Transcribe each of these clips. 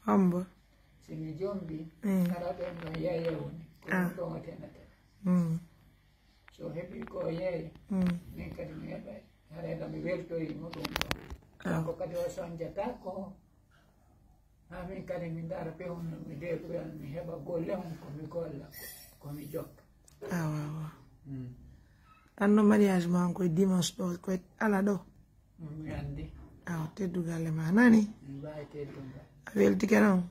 Ambo. Simi jombi, karabe no yeye woni. Ko do tenata. So hebi ko yeye. Min kadi mi heba. Hareda mi weltori mo dum. Ko kadi o sonjata ko. Ha min kadi mi dara pe on mi de ko mi heba golle on ko mi golla ko mi jokka. Waaw. Tanno mariage ma ko dimanche do ko ala do. Mi andi. Te dugale ma nani? Mbaye te dunga. Welti kenan?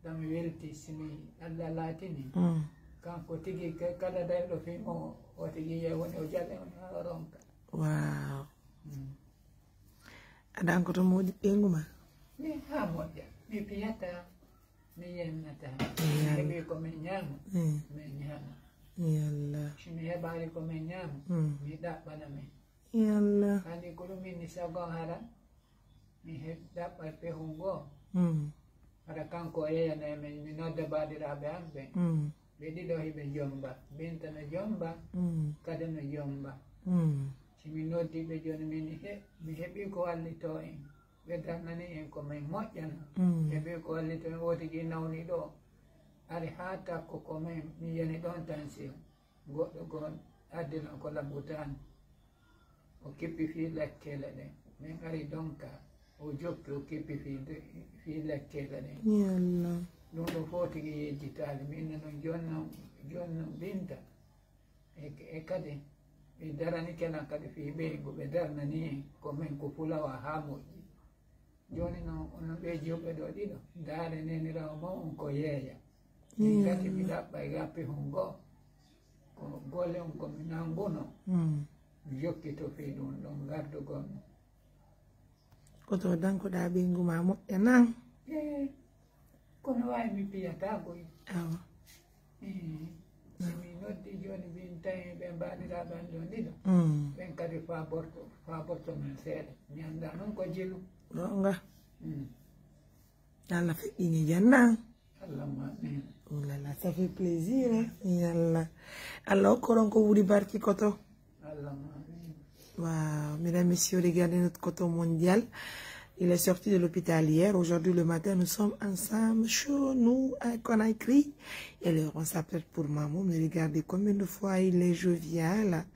Dami welti simi alla latini. Kanko tigi kala dai do fi mo o tigi ye woni o jalle on ronka. Wow. Adan ko to modi enguma. Mi ha moja. Mi piyata mi yennata. Mi ko mi nyama. Mi nyama. Yalla. Shimi he bari ko mi nyama. Mi da bana mi. Yalla. Kani ko mi ni sago hara. Mi he da pa pe hungo. Ada kanko ya na mi nodda badiraɓe hamɓe ɓe ɗiɗo hiɓe jomba binta no jomba kada no jomba simi noddiɓe joni mi heɓi ko wallito en ɓe darnani en ko min moƴƴano heɓi ko wallito en wotigi nawni ɗo ari ha takko ko min mi yani ɗon tension goɗɗo gon addino ko labbutani o kippi fi lekkele ɗen min ari donka o jokki o kippi fi lekkele ɗen ɗum ɗo fof tigi yejjitali min non jonno binta e kadi ɓe darani kenan kadi fi ɓeygu ɓe darnani en ko min ko fulawa ha moƴƴi joni noon ono ɓe joɓɓe ɗo ɗiɗo daare nenirawo ma on ko yeeya min gati mi ɗaɓɓa e gappi hungo ko golle on ko mi nanguno mi jokkito fi ɗum ɗon gardu gonno koto dankoɗa ɓeygu ma moƴƴa nan kono wawi mi piyata koy awa simi noddi joni min tawi ɓe mbaɗiraɓe an ɗon ɗiɗo ɓen kadi fa borto men seeɗa mi anda noon ko jilu gonga Allah feƴƴini jannan Allah mamin oh là là ça fait plaisir yalla Allah hokkoron ko wuuri barki koto Allah mamin. Wow, mesdames, messieurs, regardez notre coton mondial. Il est sorti de l'hôpital hier. Aujourd'hui, le matin, nous sommes ensemble. Chaud, nous, qu'on a écrit. Et alors, on s'appelle pour maman. Mais regardez combien de fois il est jovial.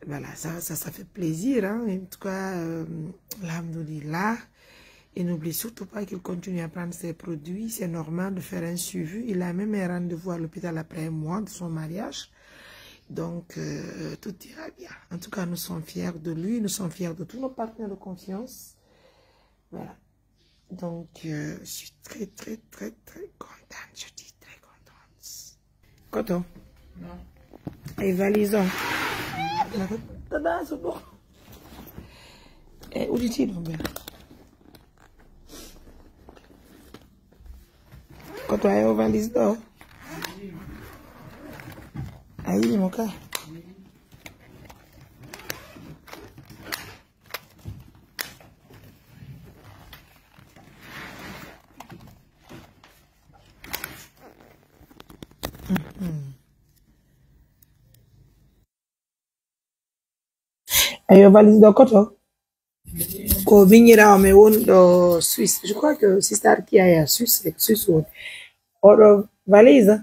Voilà, ça fait plaisir. Hein. En tout cas, alhamdoulilah. Et n'oublie surtout pas qu'il continue à prendre ses produits. C'est normal de faire un suivi. Il a même un rendez-vous à l'hôpital après un mois de son mariage. Donc, tout ira bien. En tout cas, nous sommes fiers de lui. Nous sommes fiers de tous nos partenaires de confiance. Voilà. Donc, je suis très, très, très, très contente. Je dis très contente. Coton. Non. Et valisons. Et où dit-il, mon bien? Coton, et au valise d'or. Aí, mon cas. Ayo valise do koto. Ko vignera me won Suisse. Je crois que c'est ça qui a Suisse, Suisse won. Odo valise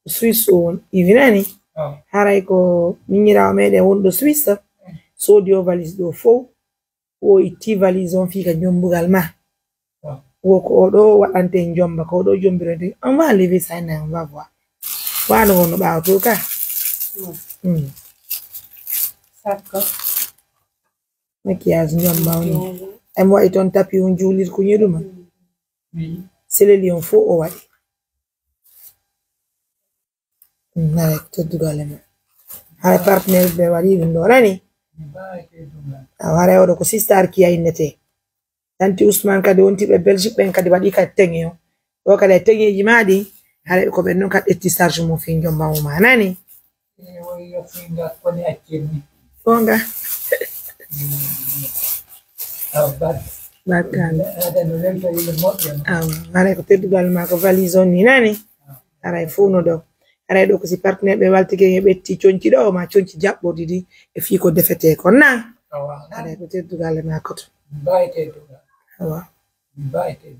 Suisse won. Ivinani. Haray ko vignera me de won do Suisse. Sodio valise do fo. O itti valise on fika jombugal ma. Wo ko do wadante jomba ko do jombirede. On va lever ça na on va voir. Wa no no ba to ka. Sako. Maquillage jomba on. E mo e ton tapi on julir ko nyeduma. C'est le lion fo o wadi. Na to dugalema. Hay partner be wadi dum do rani. Awara o ko sister ki ay nete. Tanti Ousmane kadi wonti be Belgique ben kadi wadi ka tenyo. Do kadi tenyeji madi hare ko be non ka detti charge mo fi jomba mo manani. Yo finga ko ne akini. Bonga. Bakal. Ada no lento ile moja. Hare ko tedugal ma ko valise on ni nani. Hare funo do. Hare do ko si partner be waltige e betti cionci do ma cionci jabbo didi e fi ko defete ko na. Hare ko tedugal ma ko to. Bayte do. Awa. invited.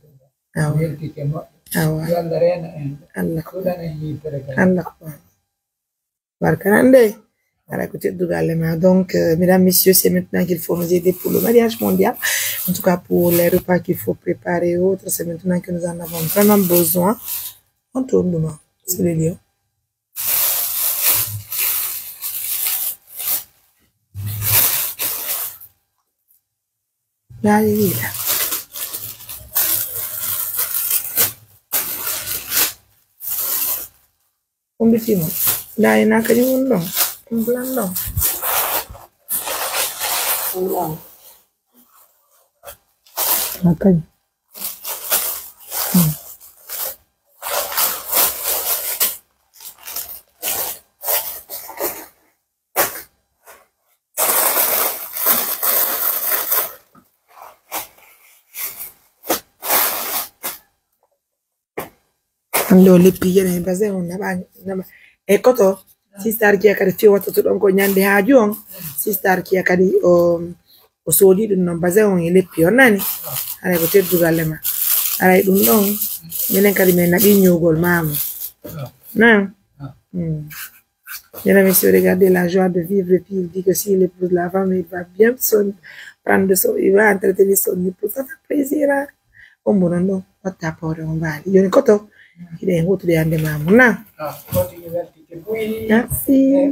Donc, mesdames, messieurs, c'est maintenant qu'il faut nous aider pour le mariage mondial. En tout cas, pour les repas qu'il faut préparer et autres, c'est maintenant que nous en avons vraiment besoin. On tourne demain. C'est le lieu. Là, il est là. Un petit mot. Là, il y a un peu un blanc. Makan. Ando leppi yene base on naba e koto sister ki akadi fi wato to don ko nyande haaju on sister ki akadi o sodi dum non base on e leppi on nani ala ko teddugal ma ala dum don menen kadi men nabi nyogol mamu non Mesdames et messieurs, regardez la joie de vivre et puis il dit que s'il épouse la femme, il va bien prendre son, il va entretenir son épouse, ça fait plaisir. On bon non, on tape on va. Il y a une koto. Il est route de ande mamuna. Merci.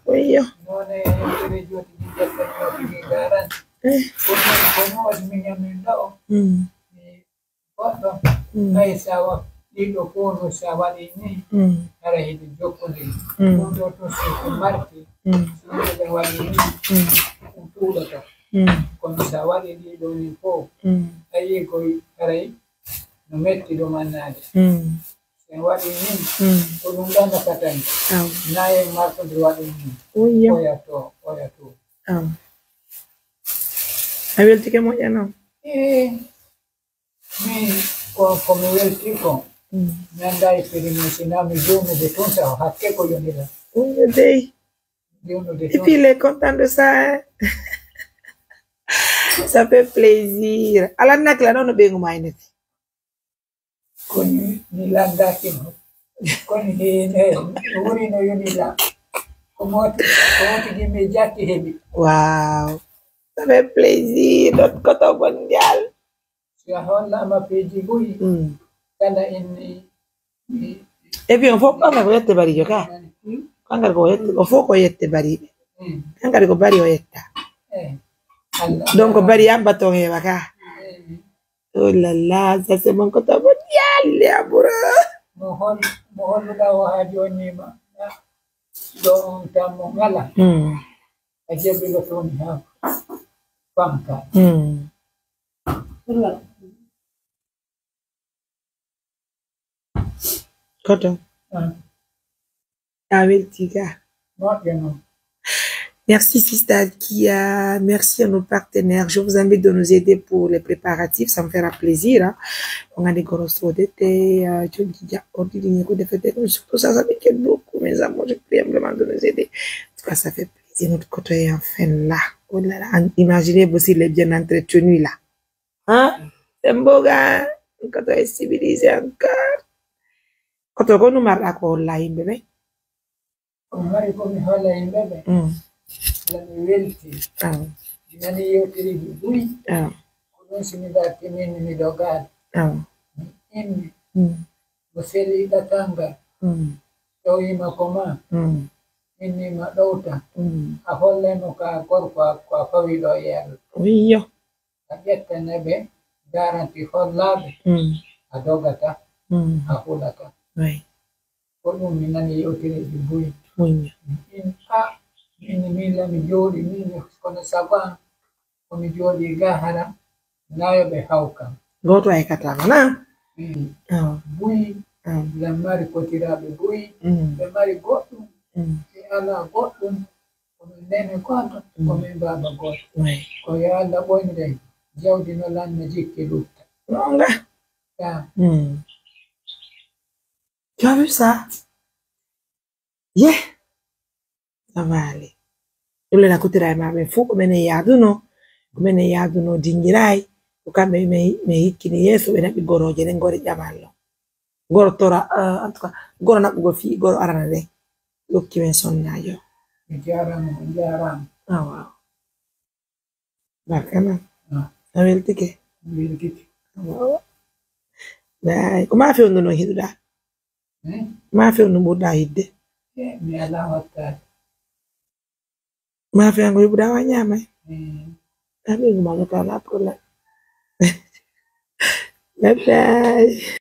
Oui. Quando sawari di doni po ayi koi arai no metti domandare se wadi ni to lungana katan nae marto diwadi ni oya to Abel tike mo no mi come il tipo mi andai per il sinami giorno de tonsa hakke ko yonila dei et puis il est content de ça. Ça fait plaisir. Ala nak la non be nguma ine. Koni ni landa kimo. Koni ne uri no yonila. Comment tu me jati hebi. Wow. Ça fait plaisir notre coton mondial. Si holla ma peji bui. Kana inni et puis on faut pas yette bari joka. Kangar ko yette o faut ko yette bari. Kangar ko bari o yetta. Donc, bari amba ton he waka. Oh là là, ça c'est mon coton mondial, les amoureux. Mohon da wa joni ma. Don tamo ngala. Aje bilo toni ha. Panka. Coton. Avec Tiga. Non. Merci Sister Kia, merci à nos partenaires. Je vous invite de nous aider pour les préparatifs, ça me fera plaisir. On a des grosses thé, surtout ça fait beaucoup, mes amours. Je prie vraiment de nous aider. En tout cas, ça fait plaisir. Notre côté est enfin là. Oh là là. Imaginez aussi les bien entretenus là. Hein? C'est un beau gars. Notre côté est civilisé encore. Quand on nous marque à là, bébé. On marque comme là, bébé. La novelty. Nani yote bui. Kunosi midaki mini midogad. Imi. Museli datanga. Toi makoma. Ini madota. Aholle no ka korpa kwa pawido yel. Oui. Agette nebe garanti hollabe. Adogata. Ahulata. Oui. Konumi nani yote bui. Oui. Ini mila mijori mimi kona saban ko mijori gahara nayo be hauka goto ay katama na bui la mari ko tirabe bui be mari goto e ala goto ko nene kwanta ko me baba goto ko ya la boyni dai jawdi no lan na jikke lutta nonga tu as vu ça? Yeah, ça va aller. Ule na kutira mabe fu kumene yaduno dingirai ukambe me hikini Yesu bena bigoro jene ngori jamallo goro tora antuka goro na go fi goro arana de lokki men sonnajo jaram wow bakana aweltike wow dai kuma fi no hiduda ma fi no buda hidde mi ala hotta ma fi ngo buda wanyama tapi ngomong kala pula bye bye